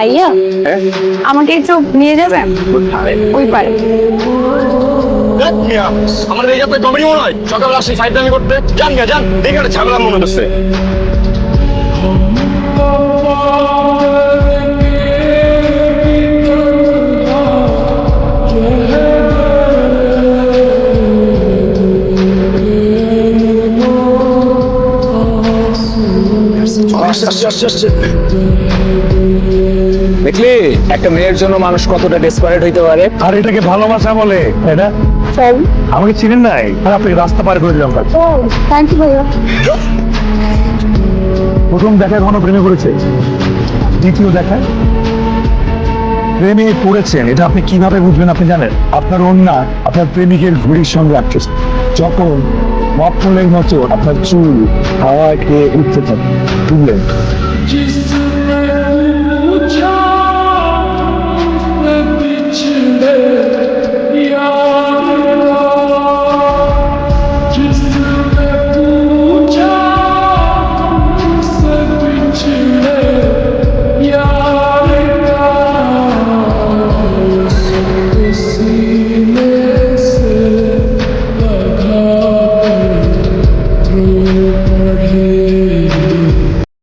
আইয়া আমাকে একটু নিয়ে যাবেন ওই পারে। আমাদের এই যাত্রায় কমেডি মনে হয় সকালে আসি ফাইট দামি করতে যান গা যান দেখে একটা ঝামেলা মনে হচ্ছে দেখলি একটা মেয়ের জন্য মানুষ কতটা ডেসপারেট হইতে পারে। আর এটাকে ভালোবাসা বলে, তাই না? আমাকে চিনেন নাই আর আপনাকে রাস্তা পার করে দিলাম। থ্যাংক ইউ ভাইয়া। প্রথম দেখায় ঘন প্রেমে পড়েছে, দ্বিতীয় দেখায় প্রেমে পড়েছেন। এটা আপনি কিভাবে বুঝবেন আপনি জানেন? আপনার অন্যা আপনার প্রেমিকের ঘুড়ির সঙ্গে আটকেছে, যখন মফলের মতো আপনার চুল হাওয়ায় খেয়ে উঠতে থাকে, বুঝলেন?